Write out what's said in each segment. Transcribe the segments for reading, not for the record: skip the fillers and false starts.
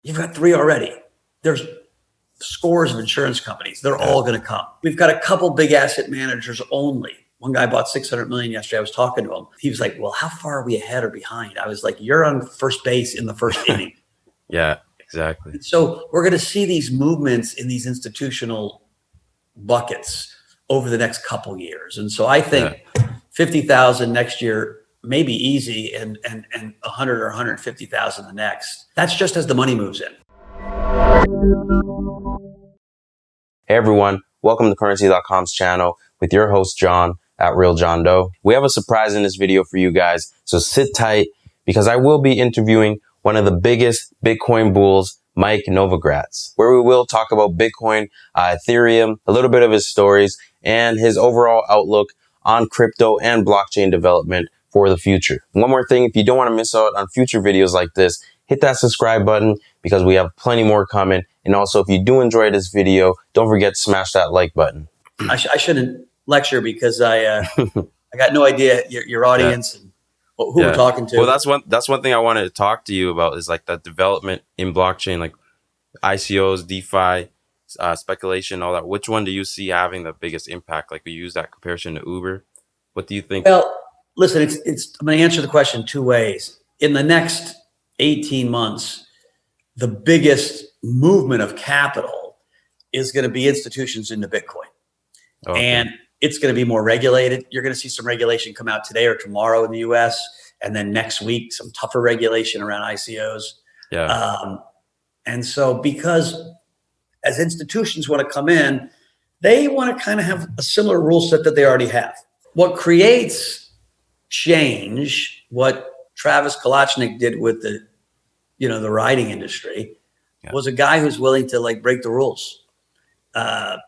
You've got 3 already. There's scores of insurance companies. They're all going to come. We've got a couple big asset managers only. One guy bought 600 million yesterday. I was talking to him. He was like, well, how far are we ahead or behind? I was like, you're on first base in the first inning. Yeah, exactly. And so we're going to see these movements in these institutional buckets over the next couple years. And so I think 50,000 next year may be easy, and 100 or 150,000 the next. That's just as the money moves in. Hey everyone, welcome to Currency.com's channel with your host John at Real John Doe. We have a surprise in this video for you guys, so sit tight because I will be interviewing one of the biggest Bitcoin bulls, Mike Novogratz, where we will talk about Bitcoin, Ethereum, a little bit of his stories, and his overall outlook on crypto and blockchain development for the future. One more thing, if you don't want to miss out on future videos like this, hit that subscribe button because we have plenty more coming. And also, if you do enjoy this video, don't forget to smash that like button. I shouldn't lecture because I got no idea your audience and who we're talking to. Well, that's one thing I wanted to talk to you about is like the development in blockchain, like ICOs, DeFi, speculation, all that. Which one do you see having the biggest impact? Like we use that comparison to Uber. What do you think? Well, listen, I'm going to answer the question 2 ways. In the next 18 months, the biggest movement of capital is going to be institutions into Bitcoin. Okay. And it's going to be more regulated. You're going to see some regulation come out today or tomorrow in the US. And then next week, some tougher regulation around ICOs. Yeah. And so because as institutions want to come in, they want to kind of have a similar rule set that they already have. What creates change, what Travis Kalachnik did with the riding industry, was a guy who's willing to like break the rules,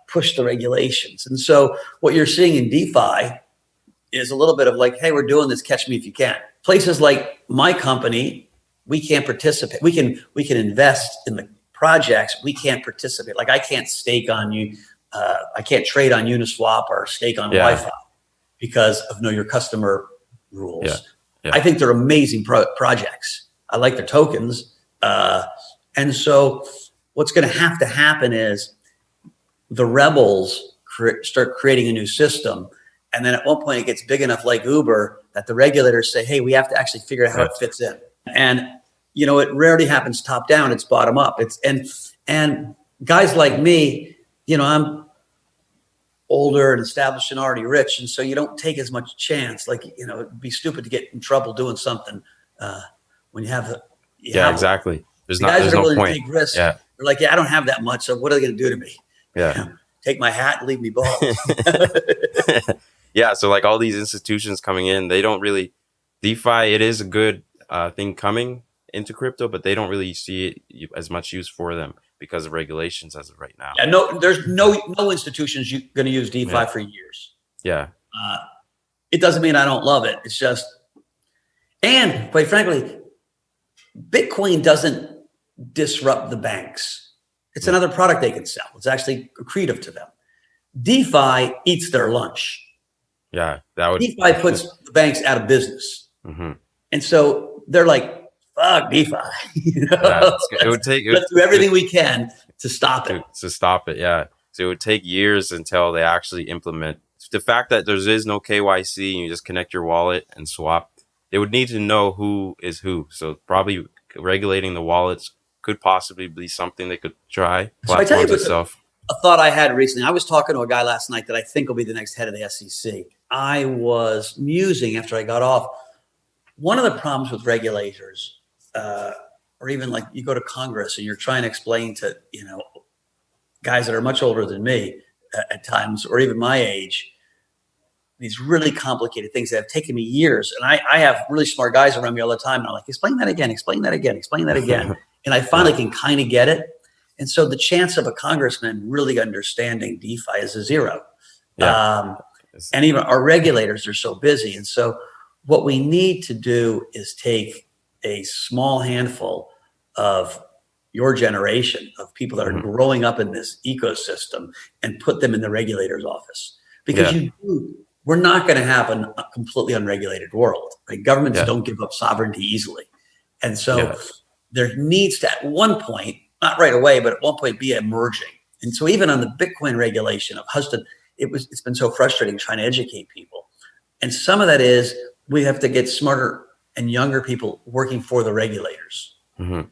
push the regulations. And so what you're seeing in DeFi is a little bit of like, hey, we're doing this, catch me if you can. Places like my company, we can't participate. We can invest in the projects. We can't participate. Like I can't stake on you. I can't trade on Uniswap or stake on Wi-Fi because of know your customer rules. I think they're amazing projects. I like their tokens. And so what's going to happen is the rebels start creating a new system. And then at one point it gets big enough like Uber that the regulators say, hey, we have to actually figure out how it fits in. And, it rarely happens top down. It's bottom up. And guys like me, I'm older and established and already rich. And so you don't take as much chance. Like, it'd be stupid to get in trouble doing something when you have exactly. There's no point. Take risks. They're like, I don't have that much. So what are they going to do to me? Take my hat and leave me bald. So like all these institutions coming in, they don't really DeFi. It is a good thing coming into crypto, but they don't really see it as much use for them because of regulations as of right now. There's no institutions going to use DeFi for years. It doesn't mean I don't love it. It's just, and quite frankly, Bitcoin doesn't disrupt the banks. It's another product they can sell. It's actually accretive to them. DeFi eats their lunch. DeFi puts the banks out of business. And so they're like, fuck DeFi. Let's do everything we can to stop it. So it would take years until they actually implement. The fact that there is no KYC and you just connect your wallet and swap, they would need to know who is who. So probably regulating the wallets could possibly be something they could try. So I tell you a thought I had recently. I was talking to a guy last night that I think will be the next head of the SEC. I was musing after I got off. One of the problems with regulators, or even like you go to Congress and you're trying to explain to, guys that are much older than me at times, or even my age, these really complicated things that have taken me years. And I have really smart guys around me all the time. And I'm like, explain that again, explain that again, explain that again. And I finally can kind of get it. And so the chance of a congressman really understanding DeFi is a zero. And even our regulators are so busy. And so what we need to do is take a small handful of your generation of people that are growing up in this ecosystem and put them in the regulator's office. Because we're not going to have a completely unregulated world. Right? Governments don't give up sovereignty easily. And so there needs to, at one point, not right away, but at one point, be emerging. And so even on the Bitcoin regulation of Huston, it's been so frustrating trying to educate people. And some of that is we have to get smarter and younger people working for the regulators. Mm-hmm.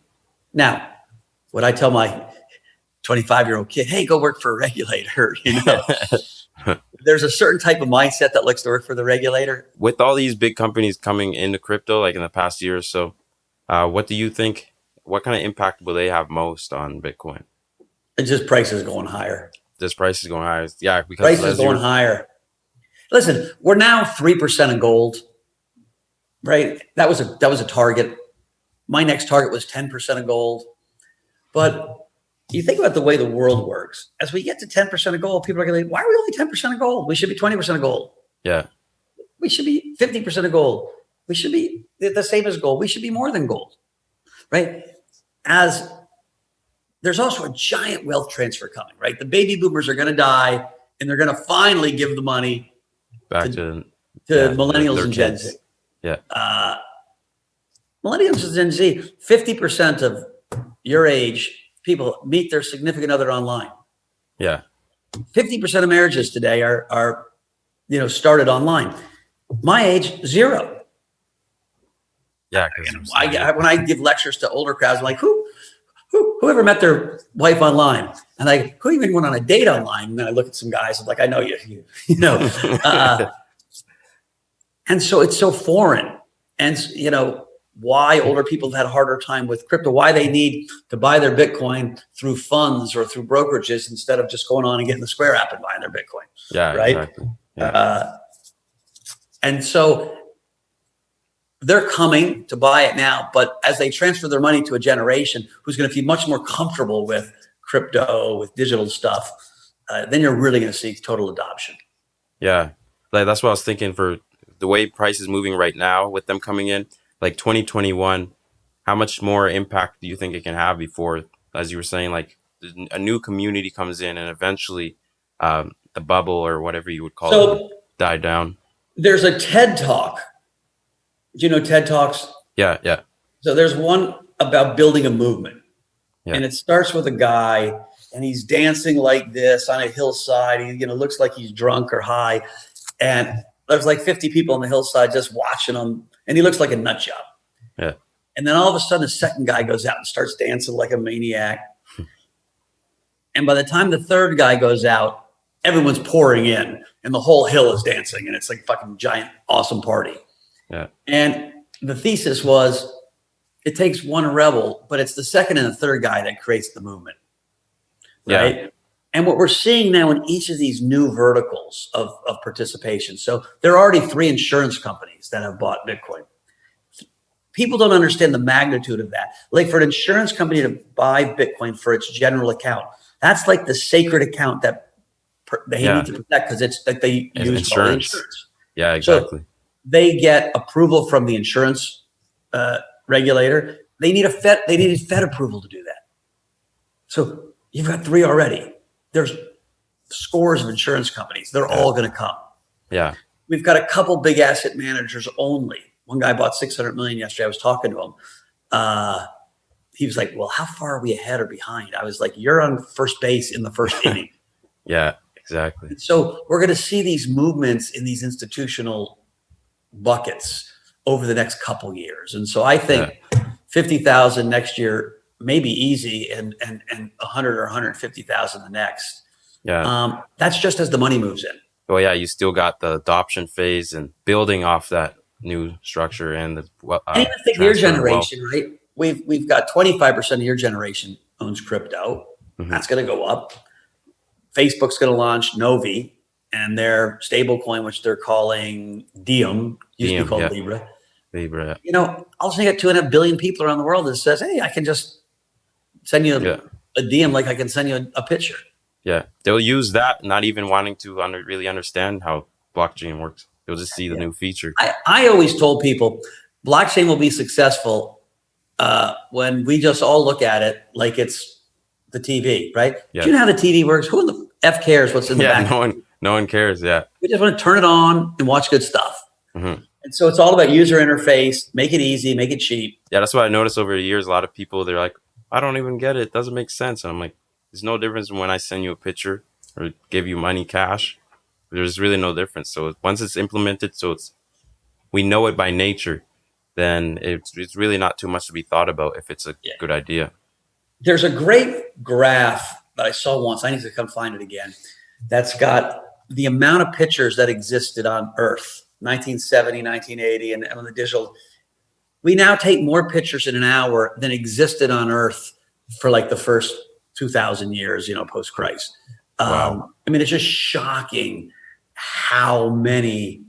Now, would I tell my 25-year-old kid, hey, go work for a regulator? There's a certain type of mindset that looks to work for the regulator. With all these big companies coming into crypto, like in the past year or so, what do you think? What kind of impact will they have most on Bitcoin? It's just prices going higher. This price is going higher. Yeah, because prices going higher. Listen, we're now 3% of gold, right? That was a target. My next target was 10% of gold. But you think about the way the world works. As we get to 10% of gold, people are going to say, why are we only 10% of gold? We should be 20% of gold. Yeah. We should be 50% of gold. We should be the same as gold. We should be more than gold, right? As there's also a giant wealth transfer coming, right? The baby boomers are going to die, and they're going to finally give the money back to millennials and Gen kids. Z. Yeah. Millennials and Gen Z, 50% of your age people meet their significant other online. Yeah. 50% of marriages today are started online. My age, 0. Yeah. When I give lectures to older crowds, I'm like, whoever met their wife online? And who even went on a date online? And then I look at some guys, I'm like, I know you. And so it's so foreign. And, why older people have had a harder time with crypto, why they need to buy their Bitcoin through funds or through brokerages instead of just going on and getting the Square app and buying their Bitcoin. Yeah, right. Exactly. Yeah. And so they're coming to buy it now, but as they transfer their money to a generation who's going to be much more comfortable with crypto, with digital stuff, then you're really going to see total adoption. Yeah. Like that's what I was thinking for the way price is moving right now with them coming in, like 2021, how much more impact do you think it can have before, as you were saying, like a new community comes in and eventually the bubble or whatever you would call it die down? There's a TED Talk. Do you know TED Talks? Yeah, yeah. So there's one about building a movement. Yeah. And it starts with a guy and he's dancing like this on a hillside. He looks like he's drunk or high. And there's like 50 people on the hillside just watching him. And he looks like a nut job. Yeah. And then all of a sudden, the second guy goes out and starts dancing like a maniac. And by the time the third guy goes out, everyone's pouring in and the whole hill is dancing. And it's like a fucking giant, awesome party. Yeah. And the thesis was it takes one rebel, but it's the second and the third guy that creates the movement. Right. Yeah. And what we're seeing now in each of these new verticals of participation. So there are already 3 insurance companies that have bought Bitcoin. People don't understand the magnitude of that. Like for an insurance company to buy Bitcoin for its general account, that's like the sacred account that they need to protect because it's like they use insurance. Yeah, exactly. So they get approval from the insurance regulator. They need Fed approval to do that. So you've got 3 already. There's scores of insurance companies. They're all going to come. Yeah. We've got a couple big asset managers only. One guy bought 600 million yesterday. I was talking to him. He was like, well, how far are we ahead or behind? I was like, you're on first base in the first inning. Yeah, exactly. So we're going to see these movements in these institutional buckets over the next couple years. And so I think 50,000 next year may be easy and 100 or 150,000 the next. Yeah. That's just as the money moves in. Well, yeah, you still got the adoption phase and building off that new structure and the and even think your generation, right? We've got 25% of your generation owns crypto. Mm-hmm. That's going to go up. Facebook's going to launch Novi and their stablecoin, which they're calling Diem, used to be called Libra. Libra. All of a sudden you got 2.5 billion people around the world that says, hey, I can just send you a Diem like I can send you a picture. Yeah. They'll use that, not even wanting to really understand how blockchain works. They'll just see the new feature. I always told people blockchain will be successful when we just all look at it like it's the TV, right? Yeah. Do you know how the TV works? Who in the F cares what's in the back? No one cares. Yeah. We just want to turn it on and watch good stuff. Mm-hmm. And so it's all about user interface, make it easy, make it cheap. Yeah, that's what I noticed over the years. A lot of people, they're like, I don't even get it. It doesn't make sense. And I'm like, there's no difference when I send you a picture or give you money cash. There's really no difference. So once it's implemented, so we know it by nature, then it's really not too much to be thought about if it's a good idea. There's a great graph that I saw once. I need to come find it again. That's got the amount of pictures that existed on Earth, 1970, 1980, and on the digital. We now take more pictures in an hour than existed on Earth for like the first 2,000 years, post Christ. Wow. I mean, it's just shocking how many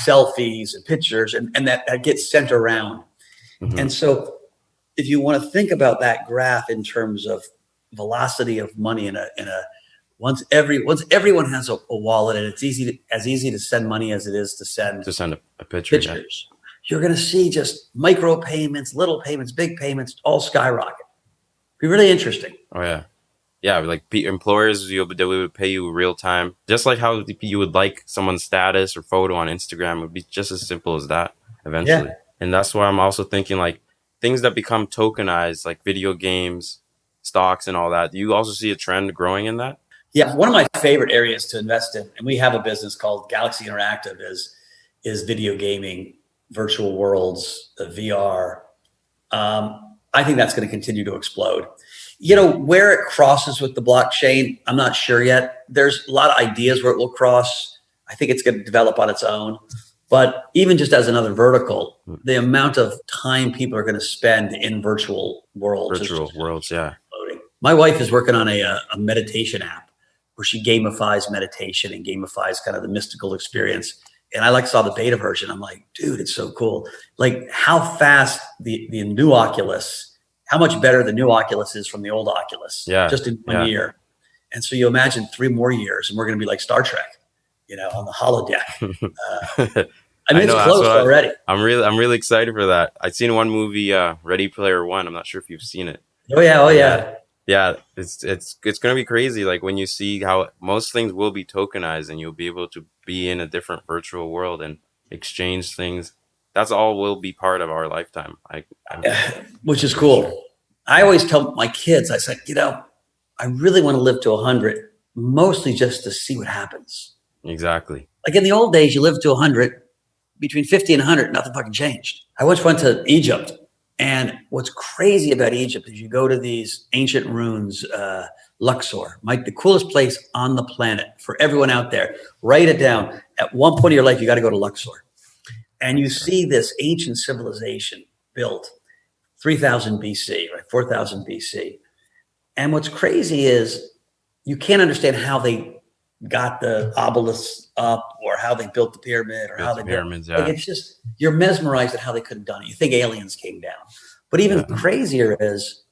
selfies and pictures and that gets sent around. Mm-hmm. And so if you want to think about that graph in terms of velocity of money once everyone has a wallet, and it's as easy to send money as it is to send a picture, pictures, you're going to see just micro payments, little payments, big payments, all skyrocket. Be really interesting. Oh yeah. Yeah, like employers, they would pay you real time, just like how you would like someone's status or photo on Instagram. It would be just as simple as that eventually. Yeah. And that's why I'm also thinking like things that become tokenized, like video games, stocks, and all that. Do you also see a trend growing in that? Yeah, one of my favorite areas to invest in, and we have a business called Galaxy Interactive, is video gaming, virtual worlds, VR. I think that's going to continue to explode. Where it crosses with the blockchain, I'm not sure yet. There's a lot of ideas where it will cross. I think it's going to develop on its own. But even just as another vertical, the amount of time people are going to spend in virtual worlds. Yeah. Exploding. My wife is working on a meditation app where she gamifies meditation and gamifies kind of the mystical experience. And I saw the beta version. I'm like, dude, it's so cool. Like how fast the new Oculus, how much better the new Oculus is from the old Oculus, just in 1 year. And so you imagine 3 more years and we're going to be like Star Trek, on the holodeck. I mean, it's close already. I'm really excited for that. I've seen one movie, Ready Player One. I'm not sure if you've seen it. Oh yeah. Yeah, it's going to be crazy. Like when you see how most things will be tokenized and you'll be able to be in a different virtual world and exchange things. That's all will be part of our lifetime. Which is cool. I always tell my kids, I said, I really want to live to 100, mostly just to see what happens. Exactly. Like in the old days, you lived to 100, between 50 and 100, nothing fucking changed. I once went to Egypt. And what's crazy about Egypt is you go to these ancient ruins, Luxor, Mike, the coolest place on the planet for everyone out there. Write it down. At one point of your life, you got to go to Luxor. And you see this ancient civilization built 3000 BC, right? 4000 BC. And what's crazy is you can't understand how they got the obelisks up or how they built the pyramid or how they pyramids. Like it's just, you're mesmerized at how they could have done it. You think aliens came down. But even crazier is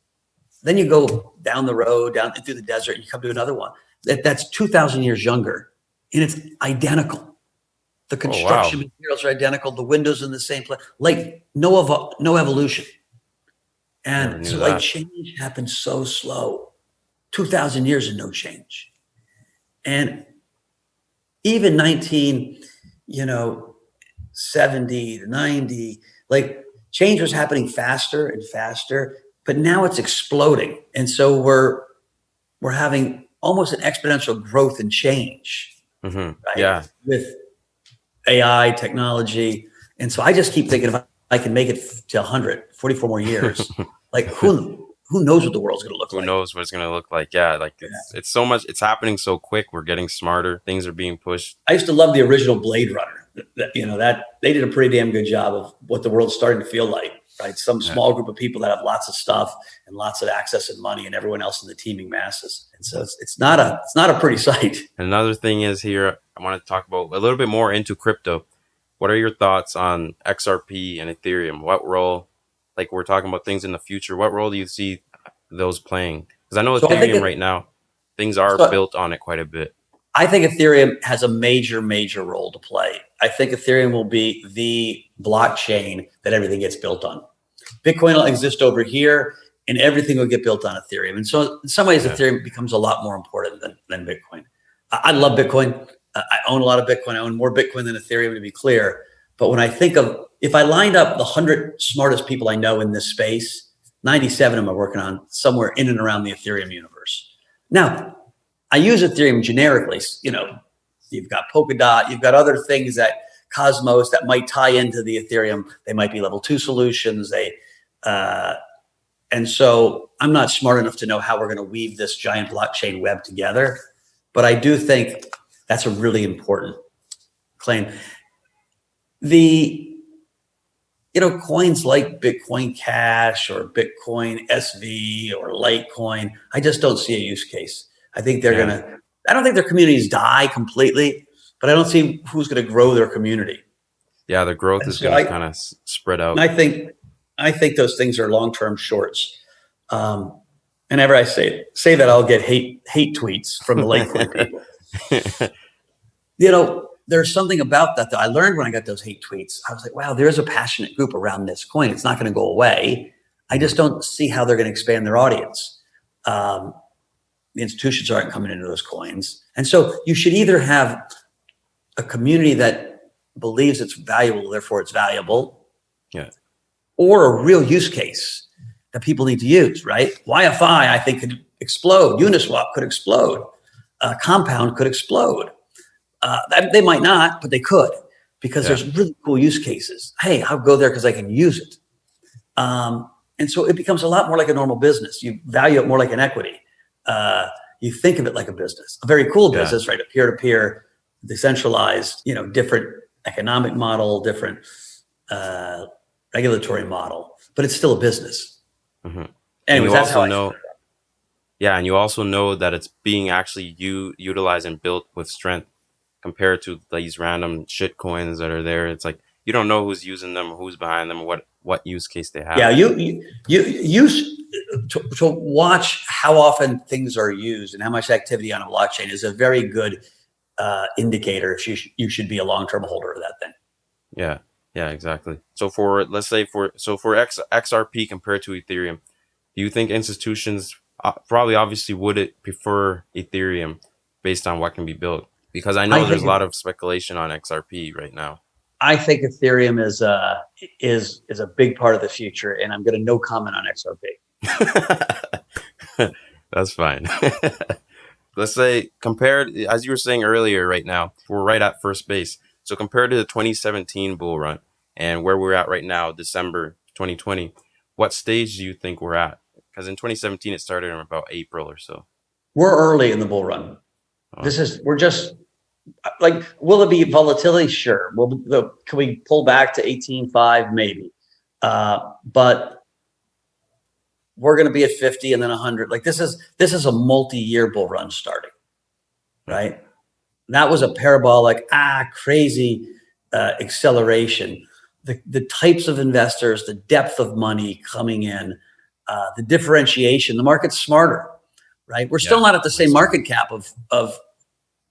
then you go down the road, down through the desert, and you come to another one that's 2,000 years younger, and it's identical. The construction materials are identical. The windows in the same place. Like no evolution. And so like change happens so slow. 2,000 years and no change. And even 1970 to 90, like change was happening faster and faster, but now it's exploding. And so we're having almost an exponential growth and change. Mm-hmm. Right? Yeah. With AI technology. And so I just keep thinking if I can make it to 100, 44 more years, like who knows what the world's going to look like? Who knows what it's going to look like? Yeah, like it's so much. It's happening so quick. We're getting smarter. Things are being pushed. I used to love the original Blade Runner. That they did a pretty damn good job of what the world's starting to feel like. Right, some small group of people that have lots of stuff and lots of access and money, and everyone else in the teeming masses. And so it's not a pretty sight. Another thing is here. I want to talk about a little bit more into crypto. What are your thoughts on XRP and Ethereum? What role? Like we're talking about things in the future. What role do you see those playing? Because I know Ethereum right now, things are built on it quite a bit. I think Ethereum has a major role to play. I think Ethereum will be the blockchain that everything gets built on. Bitcoin will exist over here and everything will get built on Ethereum. And so in some ways, Ethereum becomes a lot more important than Bitcoin. I love Bitcoin. I own a lot of Bitcoin. I own more Bitcoin than Ethereum, to be clear. But when I think of, if I lined up the 100 smartest people I know in this space, 97 of them are working on somewhere in and around the Ethereum universe. Now, I use Ethereum generically. You know, you've got Polkadot, you've got other things that Cosmos that might tie into the Ethereum. They might be level 2 solutions. And so I'm not smart enough to know how we're going to weave this giant blockchain web together. But I do think that's a really important claim. Coins like Bitcoin Cash or Bitcoin SV or Litecoin, I just don't see a use case. I think I don't think their communities die completely, but I don't see who's going to grow their community. Yeah, the growth is going to kind of spread out. And I think those things are long-term shorts. Whenever I say that, I'll get hate tweets from the Litecoin people. There's something about that I learned when I got those hate tweets. I was like, wow, there's a passionate group around this coin. It's not going to go away. I just don't see how they're going to expand their audience. The institutions aren't coming into those coins. And so you should either have a community that believes it's valuable, therefore it's valuable, or a real use case that people need to use, right? YFI, I think, could explode. Uniswap could explode. Compound could explode. They might not, but they could, because there's really cool use cases. Hey, I'll go there because I can use it. And so it becomes a lot more like a normal business. You value it more like an equity. You think of it like a business, a very cool business, right? A peer-to-peer, decentralized, different economic model, different regulatory model, but it's still a business. Mm-hmm. Anyways, that's how and you also know that it's being actually utilized and built with strength compared to these random shit coins that are there. It's like you don't know who's using them, who's behind them, what use case they have. Yeah, you to watch how often things are used and how much activity on a blockchain is a very good indicator if you should be a long-term holder of that thing. Yeah, exactly. So for XRP compared to Ethereum, do you think institutions probably obviously would prefer Ethereum based on what can be built? Because I know there's a lot of speculation on XRP right now. I think Ethereum is a big part of the future, and I'm going to no comment on XRP. That's fine. Let's say compared, as you were saying earlier, right now we're right at first base. So compared to the 2017 bull run and where we're at right now, December 2020, what stage do you think we're at? Because in 2017 it started in about April or so. We're early in the bull run. We're just like, will there be volatility? Sure. Can we pull back to 18.5? Maybe. But we're going to be at 50 and then 100. Like this is a multi-year bull run starting, right? That was a parabolic, crazy acceleration. The types of investors, the depth of money coming in, the differentiation, the market's smarter, right? We're still not at the same market cap of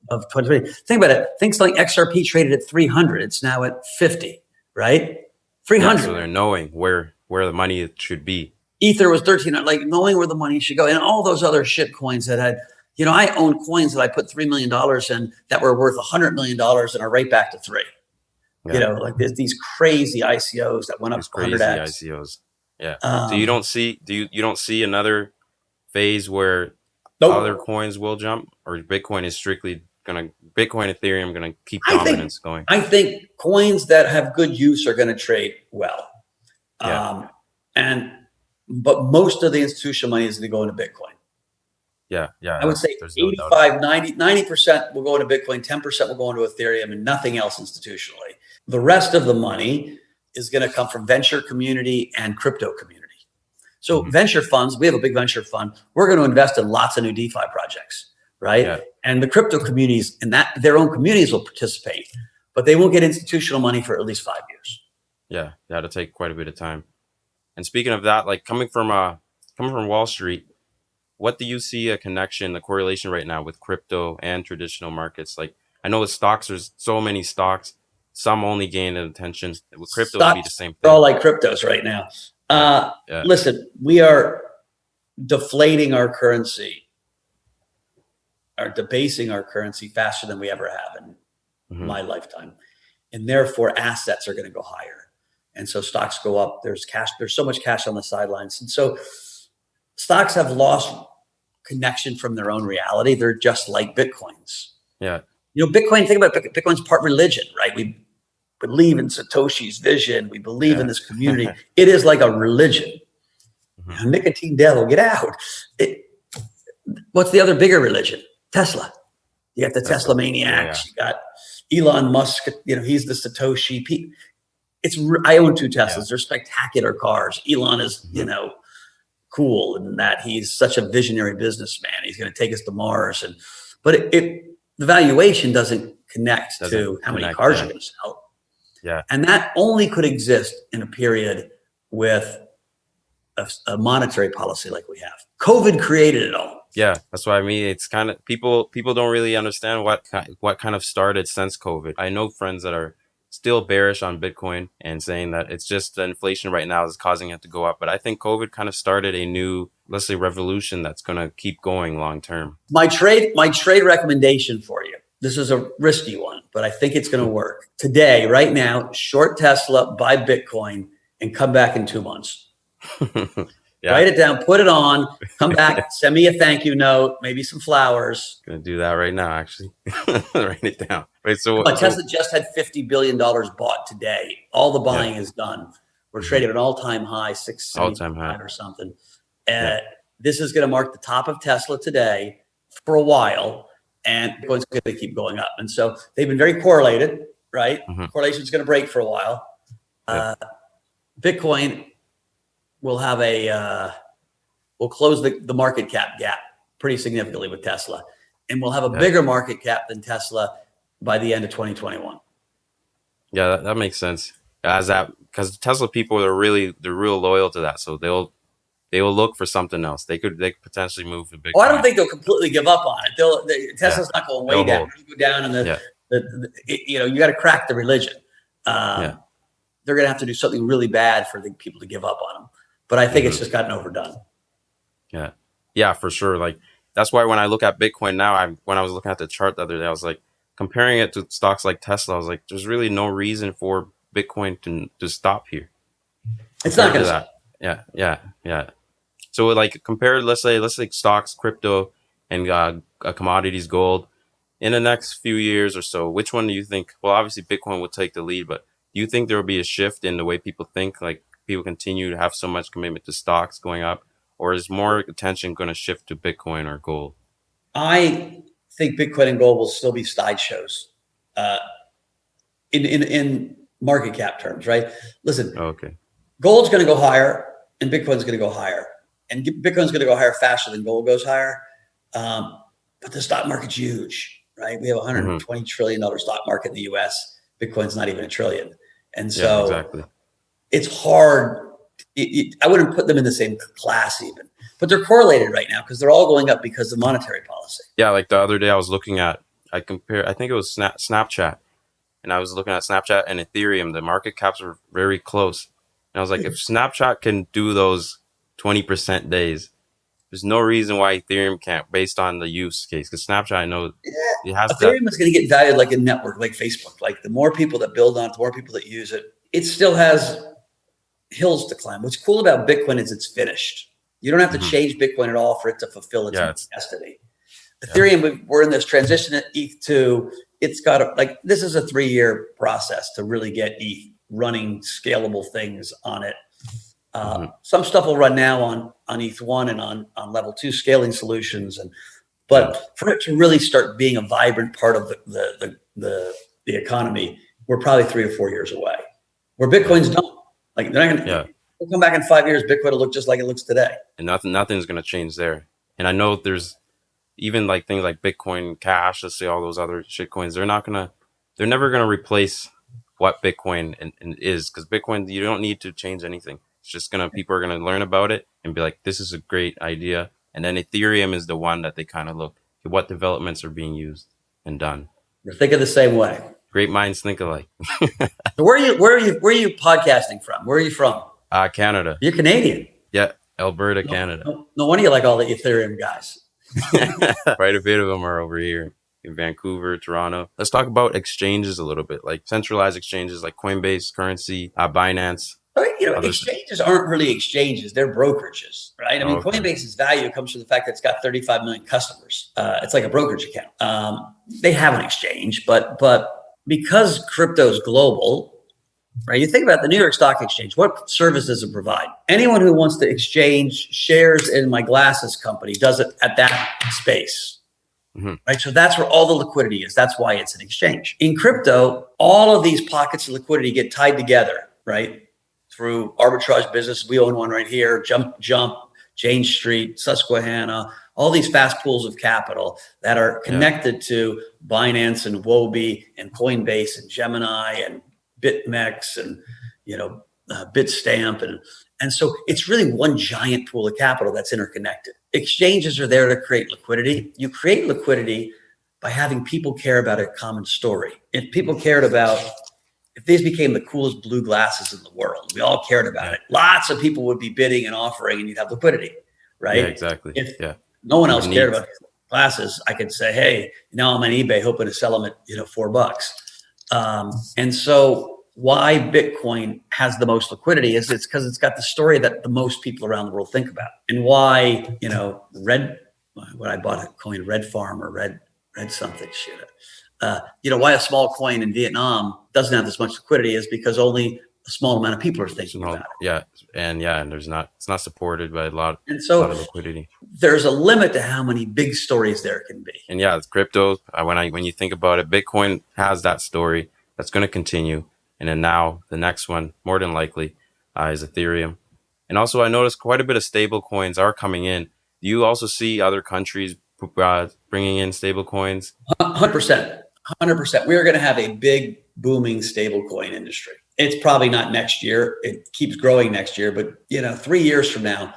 2020. Think about it. Things like XRP traded at 300. It's now at 50, right? 300. So they're knowing where the money should be. Ether was 13, like knowing where the money should go. And all those other shit coins that had, I own coins that I put $3 million in that were worth $100 million and are right back to 3. Yeah. Like there's these crazy ICOs that went up 100x. ICOs. Yeah. So you don't see another phase where other coins will jump, or Bitcoin is strictly Bitcoin, Ethereum going to keep dominance going? I think coins that have good use are going to trade well. But most of the institutional money is going to go into Bitcoin. Yeah. I would say 85, 90% will go into Bitcoin, 10% will go into Ethereum, and nothing else institutionally. The rest of the money is going to come from venture community and crypto community. So venture funds, we have a big venture fund. We're going to invest in lots of new DeFi projects, right? Yeah. And the crypto communities and their own communities will participate, but they won't get institutional money for at least 5 years. Yeah, it'll take quite a bit of time. And speaking of that, like coming from Wall Street, what do you see a correlation right now with crypto and traditional markets? Like I know with stocks, there's so many stocks, some only gain attention. With crypto, it'd be the same thing. They're all like cryptos right now. Listen, we are deflating our currency, or debasing our currency faster than we ever have in my lifetime. and therefore assets are going to go higher. And so stocks go up. There's cash. There's so much cash on the sidelines. And so stocks have lost connection from their own reality. They're just like Bitcoins. Yeah. Bitcoin, think about it, Bitcoin's part religion, right? We believe in Satoshi's vision. We believe in this community. It is like a religion. Nicotine devil, get out. What's the other bigger religion? Tesla. You got the Tesla maniacs. You got Elon Musk. He's the Satoshi. I own 2 Teslas. They're spectacular cars. Elon is, cool in that he's such a visionary businessman. He's going to take us to Mars, but the valuation doesn't connect to how many cars you're going to sell. Yeah, and that only could exist in a period with a monetary policy like we have. COVID created it all. Yeah, that's what I mean. It's kind of people don't really understand what kind of started since COVID. I know friends that are still bearish on Bitcoin and saying that it's just the inflation right now is causing it to go up. But I think COVID kind of started a new, let's say, revolution that's going to keep going long term. My trade recommendation for you. This is a risky one, but I think it's going to work. Today, right now, short Tesla, buy Bitcoin, and come back in 2 months. Write it down, put it on, come back, send me a thank you note, maybe some flowers. Gonna do that right now, actually. Write it down. Wait, Tesla just had $50 billion bought today. All the buying is done. We're trading at an all-time high, 675 or something. This is going to mark the top of Tesla today for a while, and Bitcoin's going to keep going up. And so they've been very correlated, right? Correlation is going to break for a while. Bitcoin will have we'll close the market cap gap pretty significantly with Tesla, and we'll have a bigger market cap than Tesla by the end of 2021. Yeah, that makes sense. Because Tesla people they're real loyal to that, so they will look for something else. They could potentially move to Bitcoin. Oh, I don't think they'll completely give up on it. Tesla's not going way down. You go down, and you got to crack the religion. They're going to have to do something really bad for the people to give up on them. But I think it's just gotten overdone. Yeah, for sure. Like that's why when I look at Bitcoin now, when I was looking at the chart the other day, I was like comparing it to stocks like Tesla. I was like, there's really no reason for Bitcoin to stop here. It's not going to stop. Yeah. So like compare, let's say stocks, crypto, and commodities, gold. In the next few years or so, which one do you think? Well, obviously Bitcoin will take the lead, but do you think there will be a shift in the way people think? Like people continue to have so much commitment to stocks going up, or is more attention going to shift to Bitcoin or gold? I think Bitcoin and gold will still be sideshows in market cap terms, right? Listen, gold's going to go higher and Bitcoin's going to go higher, and Bitcoin's going to go higher faster than gold goes higher. But the stock market's huge, right? We have a $120 trillion stock market in the US. Bitcoin's not even $1 trillion. And so it's hard. I wouldn't put them in the same class even, but they're correlated right now because they're all going up because of monetary policy. Yeah. Like the other day I was looking at, I think it was Snapchat, and I was looking at Snapchat and Ethereum. The market caps were very close. And I was like, if Snapchat can do those 20% days, there's no reason why Ethereum can't, based on the use case. Because Snapchat, I know it has Ethereum is going to get valued like a network, like Facebook. Like the more people that build on it, the more people that use it, it still has hills to climb. What's cool about Bitcoin is it's finished. You don't have to change Bitcoin at all for it to fulfill its destiny. Ethereum, we're in this transition at ETH2. It's got this is a 3-year process to really get ETH running scalable things on it. Some stuff will run now on ETH1 and on level 2 scaling solutions, but for it to really start being a vibrant part of the economy, we're probably 3 or 4 years away. Where Bitcoin's don't. Like they're not going to. We'll come back in 5 years. Bitcoin will look just like it looks today, and nothing's going to change there. And I know there's even like things like Bitcoin Cash. Let's say all those other shitcoins. They're never going to replace what Bitcoin is, because Bitcoin, you don't need to change anything. It's just people are going to learn about it and be like, this is a great idea. And then Ethereum is the one that they kind of look at what developments are being used and done. We're thinking the same way. Great minds think alike. So where are you podcasting from? Where are you from? Canada. You're Canadian. Yeah, Alberta, Canada. No wonder you like all the Ethereum guys. Quite a bit of them are over here. in Vancouver, Toronto. Let's talk about exchanges a little bit, like centralized exchanges like Coinbase, Currency, Binance. Exchanges aren't really exchanges; they're brokerages, right? I mean, Okay. Coinbase's value comes from the fact that it's got 35 million customers. It's like a brokerage account. They have an exchange, but because crypto is global, right? You think about the New York Stock Exchange. What service does it provide? Anyone who wants to exchange shares in my glasses company does it at that space. Right. So that's where all the liquidity is. That's why it's an exchange. In crypto, all of these pockets of liquidity get tied together, right? Through arbitrage business. We own one right here, Jump, Jane Street, Susquehanna, all these fast pools of capital that are connected to Binance and Wobi and Coinbase and Gemini and BitMEX and, Bitstamp. And so it's really one giant pool of capital that's interconnected. Exchanges are there to create liquidity. You create liquidity by having people care about a common story. If people cared about, if these became the coolest blue glasses in the world, we all cared about it, lots of people would be bidding and offering and you'd have liquidity, right? Yeah, exactly. If no one else cared about glasses, I could say, hey, now I'm on eBay hoping to sell them at, $4. And so why Bitcoin has the most liquidity is it's because it's got the story that the most people around the world think about. And why, when I bought a coin, Red Farm or Red something shit. Why a small coin in Vietnam doesn't have this much liquidity is because only a small amount of people are thinking about it. Yeah. And it's not supported by a lot of liquidity. There's a limit to how many big stories there can be. And it's crypto. When you think about it, Bitcoin has that story that's going to continue. And then now the next one, more than likely, is Ethereum. And also I noticed quite a bit of stable coins are coming in. Do you also see other countries bringing in stable coins? 100%. 100%. We are going to have a big booming stablecoin industry. It's probably not next year. It keeps growing next year, but 3 years from now,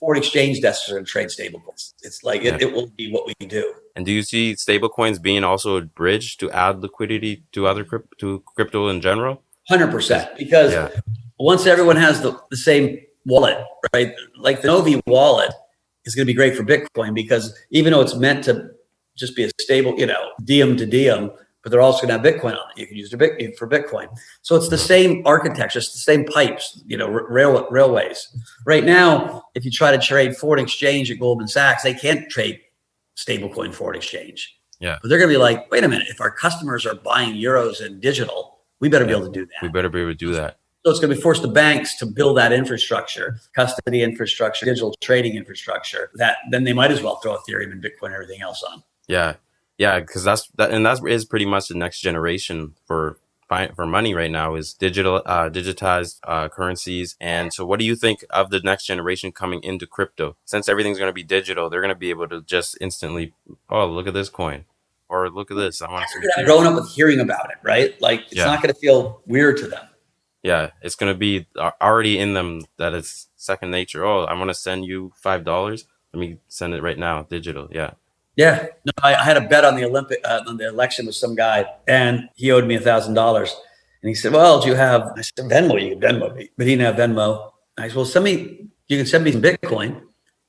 foreign exchange desks are going to trade stablecoins. It's like it will be what we do. And do you see stablecoins being also a bridge to add liquidity to other crypto in general? 100%. Because once everyone has the same wallet, right? Like the Novi wallet is going to be great for Bitcoin because even though it's meant to just be a stable, diem to diem, but they're also going to have Bitcoin on it. You can use it for Bitcoin. So it's the same architecture, it's the same pipes, railways. Right now, if you try to trade foreign exchange at Goldman Sachs, they can't trade stablecoin foreign exchange. Yeah. But they're going to be like, wait a minute, if our customers are buying euros and digital, we better be able to do that. We better be able to do that. So it's going to be forced the banks to build that infrastructure, custody infrastructure, digital trading infrastructure, then they might as well throw Ethereum and Bitcoin and everything else on. Yeah. Yeah. Because that is pretty much the next generation for money right now is digitized currencies. And so what do you think of the next generation coming into crypto? Since everything's going to be digital, they're going to be able to just instantly, oh, look at this coin or look at this. I want to have grown up with hearing about it, right? Like it's not going to feel weird to them. Yeah, it's going to be already in them that it's second nature. Oh, I want to send you $5. Let me send it right now, digital. Yeah. Yeah. No, I had a bet on the election with some guy, and he owed me $1,000. And he said, "Well, do you have?" I said, "Venmo. You can Venmo me," but he didn't have Venmo. I said, "Well, you can send me some Bitcoin."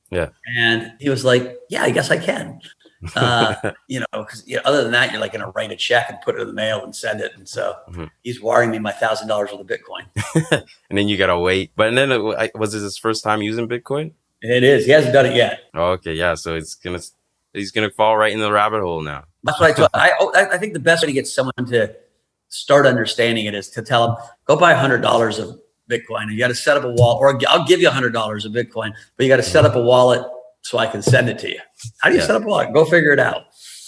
Yeah. And he was like, "Yeah, I guess I can." Because other than that, you're like going to write a check and put it in the mail and send it. And so he's wiring me my $1,000 worth of Bitcoin. And then you got to wait. But then was it his first time using Bitcoin? It is. He hasn't done it yet. Oh, okay. Yeah. So he's going to fall right in the rabbit hole now. That's what I told. I think the best way to get someone to start understanding it is to tell them, go buy $100 of Bitcoin and you got to set up a wallet, or I'll give you $100 of Bitcoin, but you got to set up a wallet so I can send it to you. How do you set up a wallet? Go figure it out.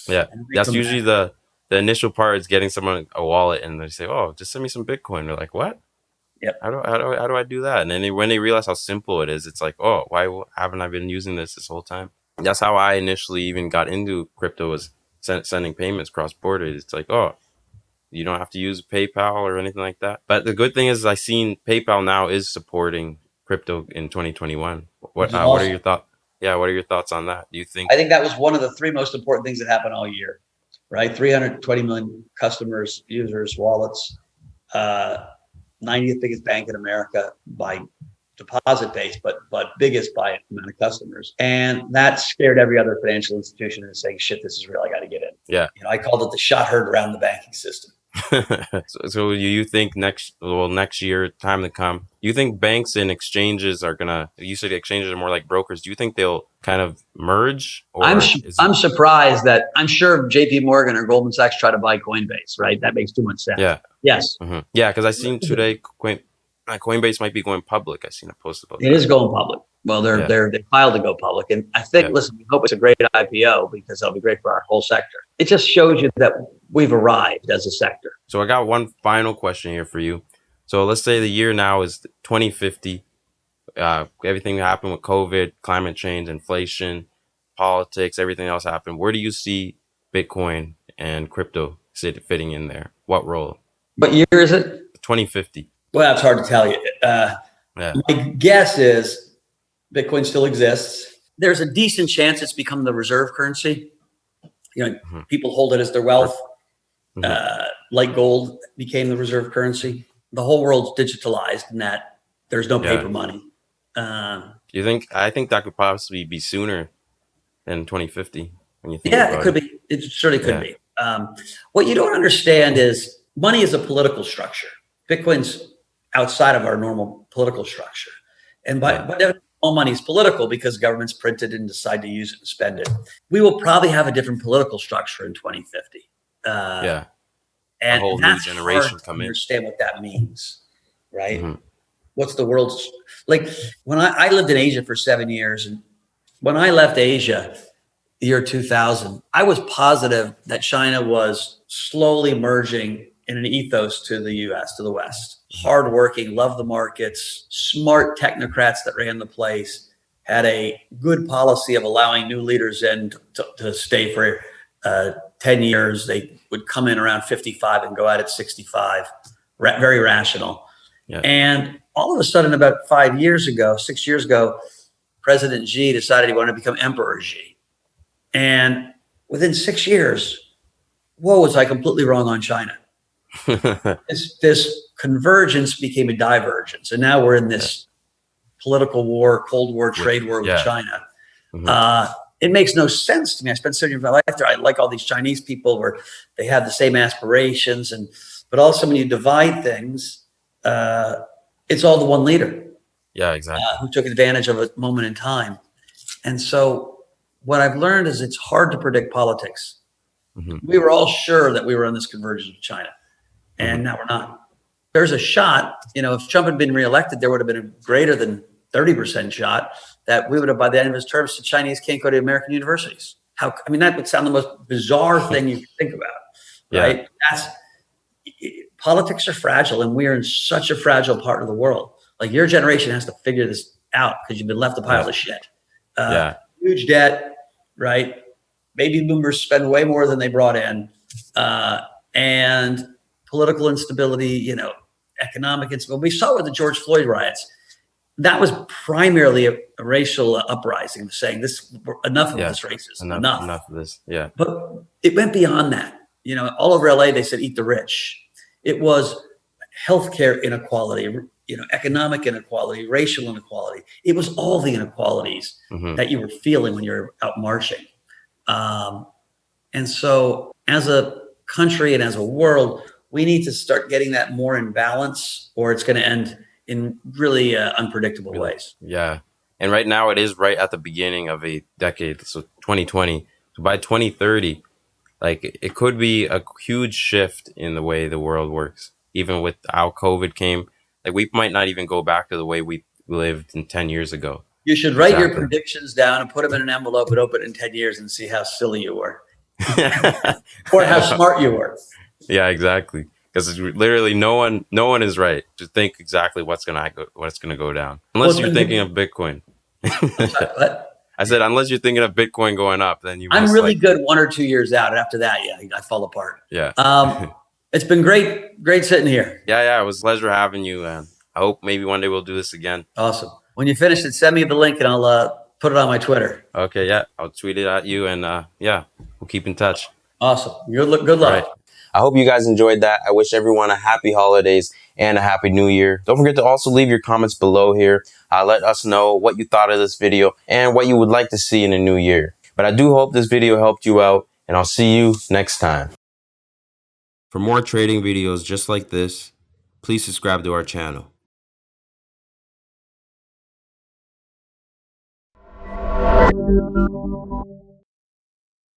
Yeah. That's usually the initial part is getting someone a wallet and they say, oh, just send me some Bitcoin. They're like, what? Yep. How do I do that? And then when they realize how simple it is, it's like, oh, why haven't I been using this whole time? That's how I initially even got into crypto, was sending payments cross border. It's like, oh, you don't have to use PayPal or anything like that. But the good thing is I seen PayPal now is supporting crypto in 2021. What are your thoughts? Yeah, what are your thoughts on that? Do you think? I think that was one of the three most important things that happened all year, right? 320 million customers, users, wallets, 90th biggest bank in America by deposit base, but biggest by amount of customers. And that scared every other financial institution into saying, shit, this is real. I got to get Yeah. I called it the shot heard around the banking system. So you think next year, time to come, you think banks and exchanges are gonna, you said exchanges are more like brokers, do you think they'll kind of merge, or I'm surprised that I'm sure JP Morgan or Goldman Sachs try to buy Coinbase, right? That makes too much sense. Yeah. Yes. Yeah, because I seen today Coinbase might be going public. I seen a post about it. It is going public. Well, they filed to go public, and I think listen, we hope it's a great IPO because that'll be great for our whole sector. It just shows you that we've arrived as a sector. So I got one final question here for you. So let's say the year now is 2050. Everything that happened with COVID, climate change, inflation, politics, everything else happened. Where do you see Bitcoin and crypto fitting in there? What role? What year is it? 2050. Well, it's hard to tell you. My guess is Bitcoin still exists. There's a decent chance it's become the reserve currency. People hold it as their wealth. Like gold became the reserve currency. The whole world's digitalized in that there's no paper money. You think? I think that could possibly be sooner than 2050. When you think about it could be. It certainly could be. What you don't understand is money is a political structure. Bitcoin's outside of our normal political structure, and all money is political because governments print it and decide to use it and spend it. We will probably have a different political structure in 2050. And a whole new generation come in. Understand what that means, right? What's the world's like? When I lived in Asia for 7 years, and when I left Asia, the year 2000, I was positive that China was slowly merging in an ethos to the U.S., to the West. Hardworking, loved the markets, smart technocrats that ran the place, had a good policy of allowing new leaders in to stay for 10 years. They would come in around 55 and go out at 65. Very rational. And all of a sudden, about 6 years ago, President Xi decided he wanted to become Emperor Xi. And within 6 years, whoa, was I completely wrong on China. This convergence became a divergence. And now we're in this political war, Cold War, trade war with China. It makes no sense to me. I spent 7 years of my life there. I like all these Chinese people where they have the same aspirations. But also when you divide things, it's all the one leader. Yeah, exactly. Who took advantage of a moment in time. And so what I've learned is it's hard to predict politics. We were all sure that we were on this convergence with China. And now we're not. There's a shot, if Trump had been reelected, there would have been a greater than 30% shot that we would have, by the end of his term, the Chinese can't go to American universities. That would sound the most bizarre thing you could think about, right? Politics are fragile, and we are in such a fragile part of the world. Like your generation has to figure this out because you've been left a pile of shit. Huge debt, right? Baby boomers spend way more than they brought in. And political instability, economic instability. We saw with the George Floyd riots. That was primarily a racial uprising, saying enough of this racism, enough of this. But it went beyond that. All over LA, they said, eat the rich. It was healthcare inequality, economic inequality, racial inequality. It was all the inequalities that you were feeling when you're out marching. And so as a country and as a world, we need to start getting that more in balance, or it's going to end in really unpredictable ways. Yeah. And right now it is right at the beginning of a decade. So 2020, so by 2030, like it could be a huge shift in the way the world works. Even with how COVID came, like we might not even go back to the way we lived 10 years ago. You should write your predictions down and put them in an envelope and open it in 10 years and see how silly you were or how smart you were. Yeah, exactly. Because literally no one is right to think exactly what's gonna go down, unless you're thinking of Bitcoin. What? I said unless you're thinking of Bitcoin going up, then you. I'm really good 1 or 2 years out, and after that, I fall apart. Yeah. It's been great sitting here. Yeah, it was a pleasure having you, and I hope maybe one day we'll do this again. Awesome. When you finish it, send me the link, and I'll put it on my Twitter. Okay, yeah, I'll tweet it at you, and we'll keep in touch. Awesome. Good luck. Right. I hope you guys enjoyed that. I wish everyone a happy holidays and a happy new year. Don't forget to also leave your comments below here. Let us know what you thought of this video and what you would like to see in the new year. But I do hope this video helped you out. and I'll see you next time. For more trading videos just like this, please subscribe to our channel.